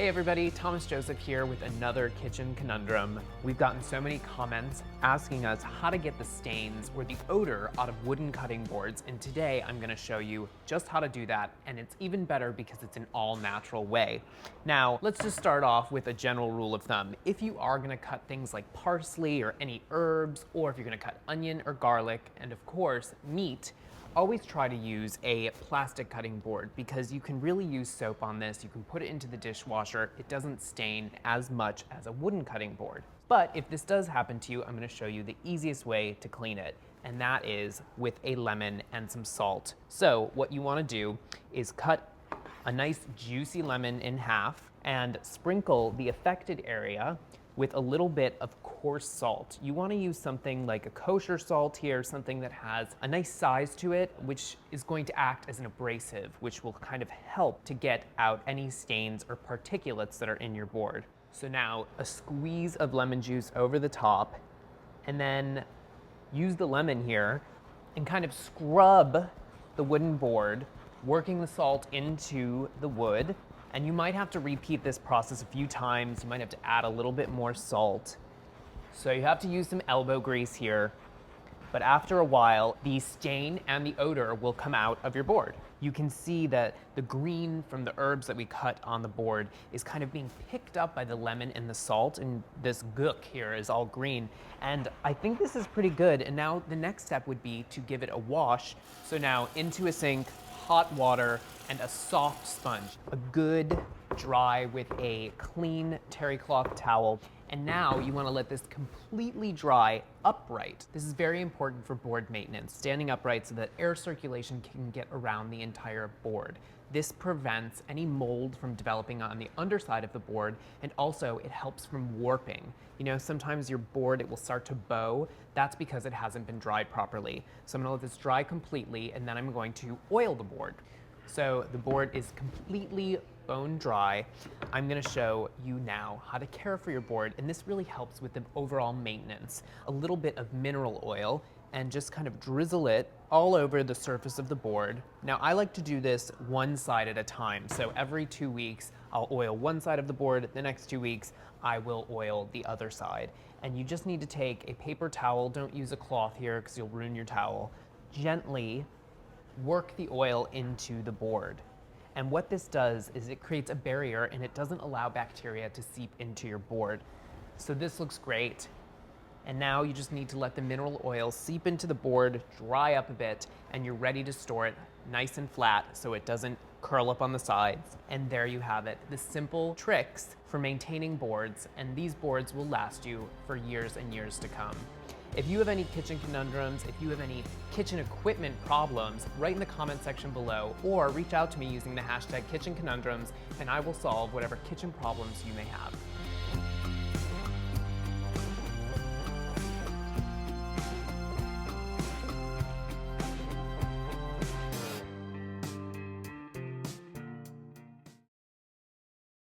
Hey everybody, Thomas Joseph here with another kitchen conundrum. We've gotten so many comments asking us how to get the stains or the odor out of wooden cutting boards, and today I'm going to show you just how to do that, and it's even better because it's an all-natural way. Now, let's just start off with a general rule of thumb. If you are going to cut things like parsley or any herbs, or if you're going to cut onion or garlic, and of course, meat, always try to use a plastic cutting board because you can really use soap on this. You can put it into the dishwasher. It doesn't stain as much as a wooden cutting board. But if this does happen to you, I'm going to show you the easiest way to clean it, and that is with a lemon and some salt. So what you want to do is cut a nice juicy lemon in half and sprinkle the affected area with a little bit of coarse salt. You want to use something like a kosher salt here, something that has a nice size to it, which is going to act as an abrasive, which will kind of help to get out any stains or particulates that are in your board. So now a squeeze of lemon juice over the top, and then use the lemon here and kind of scrub the wooden board, working the salt into the wood. And you might have to repeat this process a few times. You might have to add a little bit more salt. So you have to use some elbow grease here. But after a while, the stain and the odor will come out of your board. You can see that the green from the herbs that we cut on the board is kind of being picked up by the lemon and the salt, and this gook here is all green. And I think this is pretty good. And now the next step would be to give it a wash. So now into a sink, hot water, and a soft sponge. A good dry with a clean terry cloth towel. And now you want to let this completely dry upright. This is very important for board maintenance, standing upright so that air circulation can get around the entire board. This prevents any mold from developing on the underside of the board, and also it helps from warping. You know, sometimes your board, it will start to bow. That's because it hasn't been dried properly. So I'm gonna let this dry completely, and then I'm going to oil the board. So the board is completely bone dry. I'm gonna show you now how to care for your board, and this really helps with the overall maintenance. A little bit of mineral oil, and just kind of drizzle it all over the surface of the board. Now I like to do this one side at a time. So every 2 weeks, I'll oil one side of the board. The next 2 weeks, I will oil the other side. And you just need to take a paper towel. Don't use a cloth here because you'll ruin your towel. Gently work the oil into the board. And what this does is it creates a barrier and it doesn't allow bacteria to seep into your board. So this looks great. And now you just need to let the mineral oil seep into the board, dry up a bit, and you're ready to store it nice and flat so it doesn't curl up on the sides. And there you have it, the simple tricks for maintaining boards, and these boards will last you for years and years to come. If you have any kitchen conundrums, if you have any kitchen equipment problems, write in the comment section below, or reach out to me using the hashtag kitchen conundrums, and I will solve whatever kitchen problems you may have.